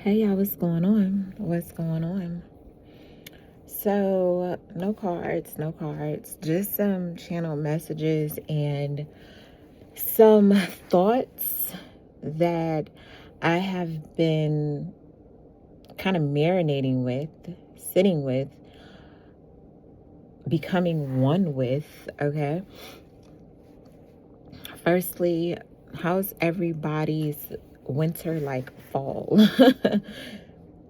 Hey y'all, what's going on? What's going on? So, no cards, just some channel messages and some thoughts that I have been kind of marinating with, sitting with, becoming one with, okay? Firstly, how's everybody's winter like fall?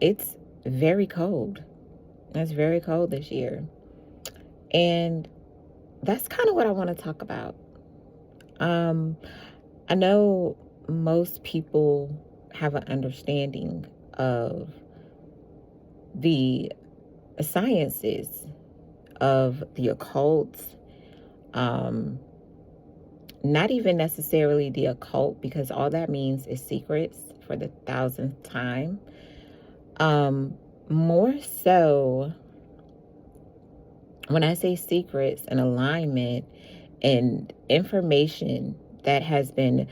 It's very cold. It's very cold this year. And that's kind of what I want to talk about. Um, I know most people have an understanding of the sciences of the occult. Um, Not even necessarily the occult, because all that means is secrets for the thousandth time. More so, when I say secrets and alignment and information that has been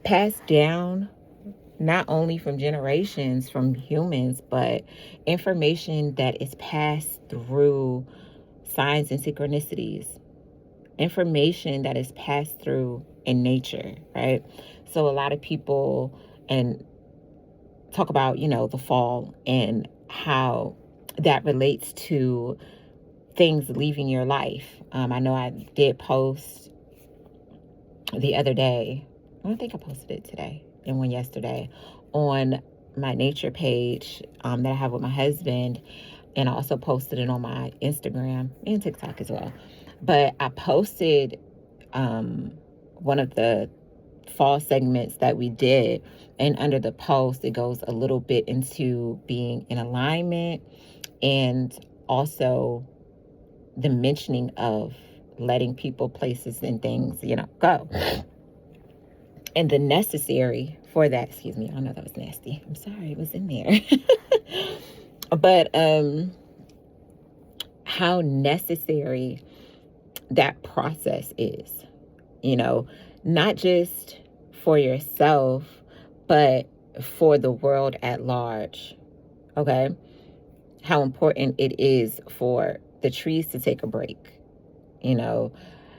passed down not only from generations from humans, but information that is passed through signs and synchronicities, information that is passed through in nature, right? So a lot of people and talk about, the fall and how that relates to things leaving your life. I know I did post the other day. I think I posted it today and one yesterday on my nature page that I have with my husband, and I also posted it on my Instagram and TikTok as well. But I posted one of the fall segments that we did, and under the post it goes a little bit into being in alignment and also the mentioning of letting people, places, and things, go. And the necessary for that, excuse me, I know that was nasty. I'm sorry, it was in there. But how necessary that process is, not just for yourself, but for the world at large. Okay? How important it is for the trees to take a break.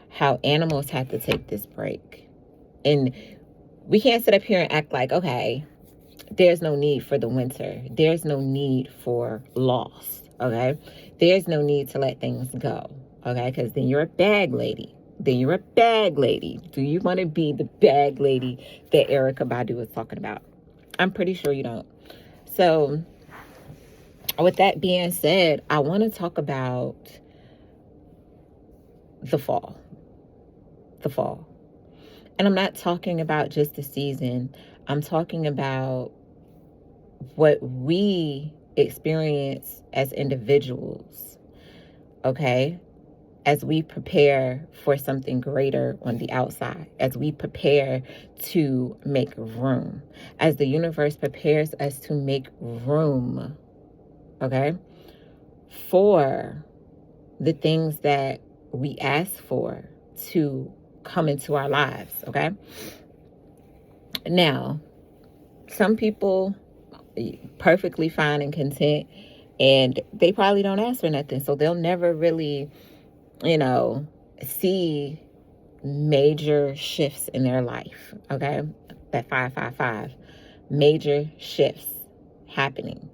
How animals have to take this break. And we can't sit up here and act like, okay, there's no need for the winter. There's no need for loss. Okay? There's no need to let things go. Okay? Because then you're a bag lady. Do you want to be the bag lady that Erykah Badu was talking about? I'm pretty sure you don't. So, with that being said, I want to talk about the fall. The fall. And I'm not talking about just the season. I'm talking about what we experience as individuals, okay? As we prepare for something greater on the outside, as we prepare to make room, as the universe prepares us to make room, okay, for the things that we ask for to come into our lives, okay? Now, some people perfectly fine and content, and they probably don't ask for nothing, so they'll never really, see major shifts in their life, okay? That 555, major shifts happening.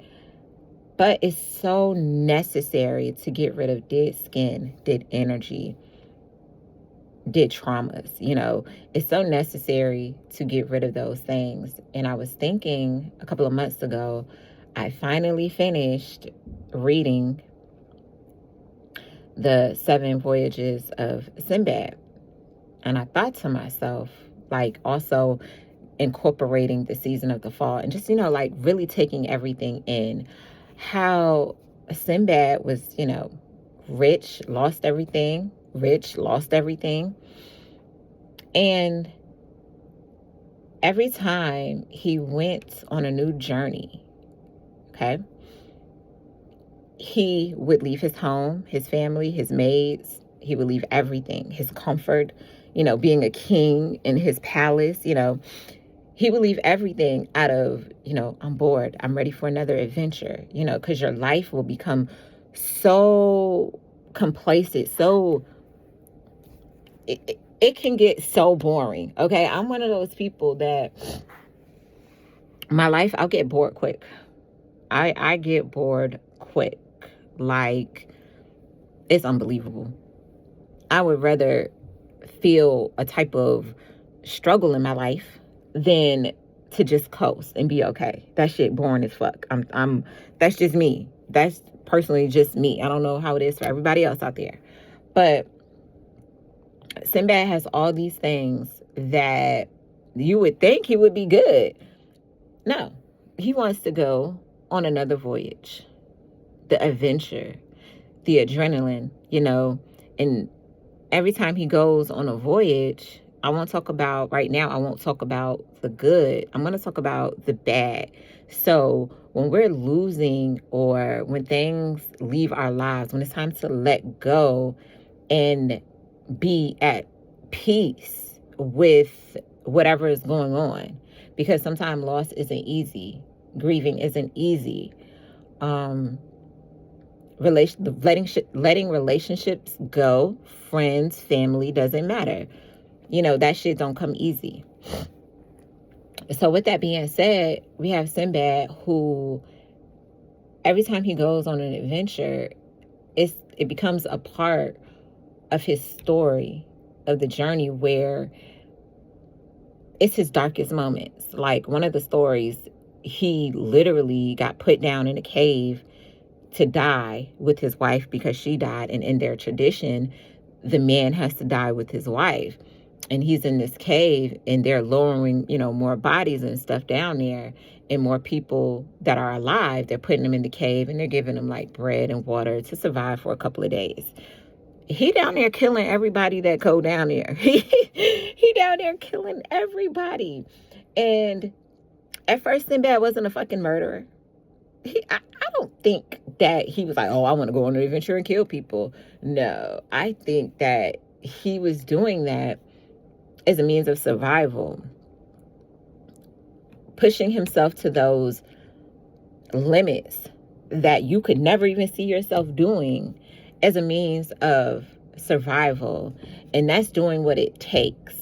But it's so necessary to get rid of dead skin, dead energy, dead traumas. It's so necessary to get rid of those things. And I was thinking a couple of months ago, I finally finished reading the 7 Voyages of Sinbad. And I thought to myself, like, also incorporating the season of the fall and just, like really taking everything in, how Sinbad was, rich, lost everything, And every time he went on a new journey, okay, he would leave his home, his family, his maids. He would leave everything, his comfort, being a king in his palace, He would leave everything out of, I'm bored, I'm ready for another adventure, because your life will become so complacent, so it can get so boring. Okay, I'm one of those people that my life, I'll get bored quick. I get bored quick. Like, it's unbelievable. I would rather feel a type of struggle in my life than to just coast and be okay. That shit boring as fuck. That's just me. That's personally just me. I don't know how it is for everybody else out there. But Sinbad has all these things that you would think he would be good. No, he wants to go on another voyage. The adventure, the adrenaline, and every time he goes on a voyage, I won't talk about the good. I'm going to talk about the bad. So when we're losing or when things leave our lives, when it's time to let go and be at peace with whatever is going on, because sometimes loss isn't easy. Grieving isn't easy. Letting relationships go, friends, family, doesn't matter. That shit don't come easy. So with that being said, we have Sinbad, who every time he goes on an adventure, it becomes a part of his story, of the journey, where it's his darkest moments. Like one of the stories, he literally got put down in a cave to die with his wife because she died. And in their tradition, the man has to die with his wife. And he's in this cave and they're lowering, more bodies and stuff down there, and more people that are alive. They're putting them in the cave and they're giving them like bread and water to survive for a couple of days. He down there killing everybody that go down there. He down there killing everybody. And at first, Sinbad wasn't a fucking murderer. I don't think that he was like, oh, I want to go on an adventure and kill people. No, I think that he was doing that as a means of survival, pushing himself to those limits that you could never even see yourself doing as a means of survival. And that's doing what it takes.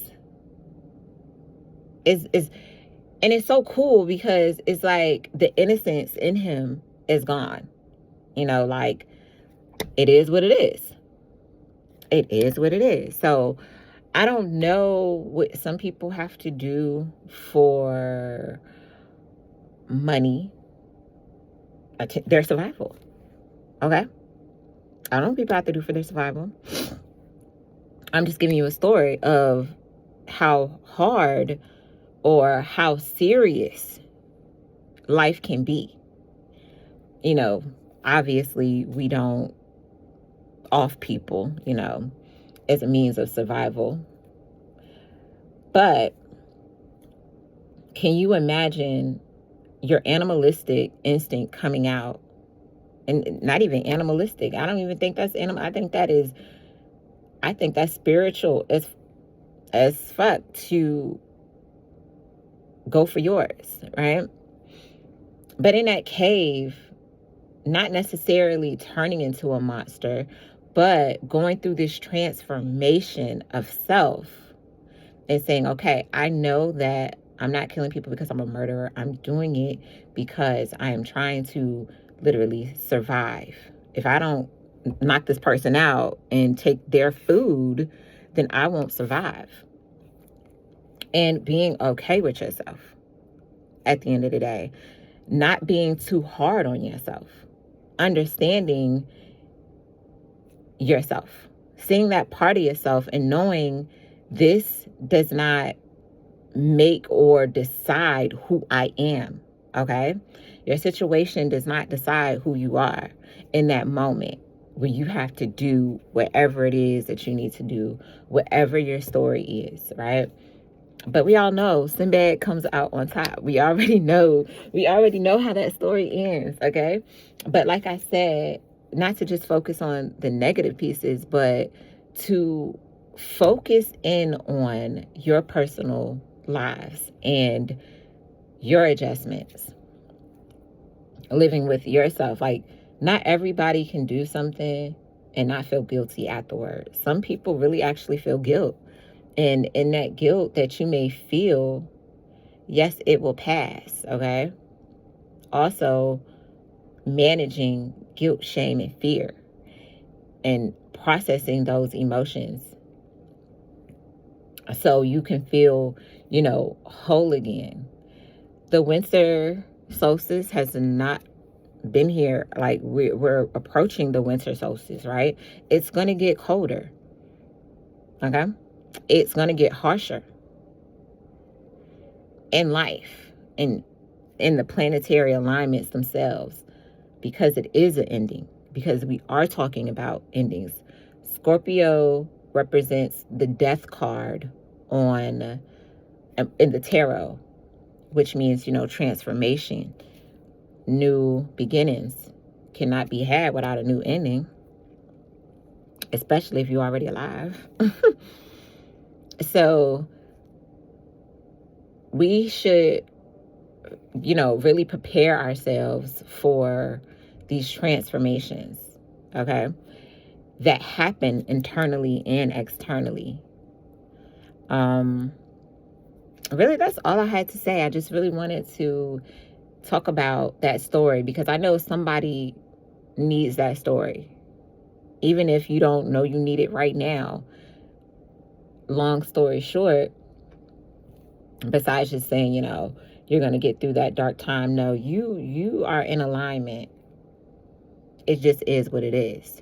And it's so cool because it's like the innocence in him is gone. Like, it is what it is. It is what it is. So I don't know what some people have to do for money, their survival. Okay? I don't know what people have to do for their survival. I'm just giving you a story of how hard or how serious life can be. Obviously we don't off people, as a means of survival. But can you imagine your animalistic instinct coming out? And not even animalistic. I don't even think that's animal. I think that's spiritual as fuck to go for yours, right? But in that cave, not necessarily turning into a monster, but going through this transformation of self and saying, okay, I know that I'm not killing people because I'm a murderer. I'm doing it because I am trying to literally survive. If I don't knock this person out and take their food, then I won't survive. And being okay with yourself at the end of the day, not being too hard on yourself, understanding yourself, seeing that part of yourself and knowing this does not make or decide who I am, okay? Your situation does not decide who you are in that moment where you have to do whatever it is that you need to do, whatever your story is, right? But we all know Sinbad comes out on top. We already know how that story ends, okay? But like I said, not to just focus on the negative pieces, but to focus in on your personal lives and your adjustments, living with yourself. Like, not everybody can do something and not feel guilty afterwards. Some people really actually feel guilt. And in that guilt that you may feel, yes, it will pass, okay? Also, managing guilt, shame, and fear and processing those emotions so you can feel, whole again. The winter solstice has not been here. Like, we're approaching the winter solstice, right? It's going to get colder, okay? It's going to get harsher in life and in the planetary alignments themselves, because it is an ending, because we are talking about endings. Scorpio represents the death card in the tarot, which means, transformation, new beginnings cannot be had without a new ending, especially if you're already alive. So we should, really prepare ourselves for these transformations, okay, that happen internally and externally. Really, that's all I had to say. I just really wanted to talk about that story because I know somebody needs that story. Even if you don't know you need it right now. Long story short, besides just saying, you're going to get through that dark time. No, you are in alignment. It just is what it is,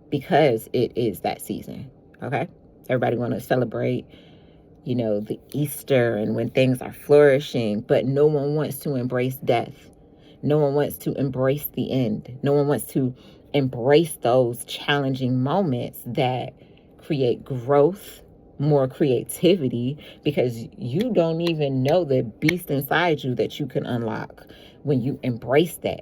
because it is that season. Okay. Everybody want to celebrate, the Easter and when things are flourishing, but no one wants to embrace death. No one wants to embrace the end. No one wants to embrace those challenging moments that create growth, more creativity, because you don't even know the beast inside you that you can unlock when you embrace that,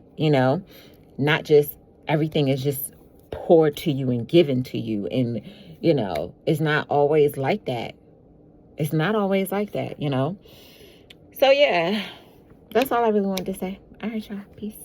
not just everything is just poured to you and given to you. And, it's not always like that. It's not always like that, So yeah, that's all I really wanted to say. All right, y'all. Peace.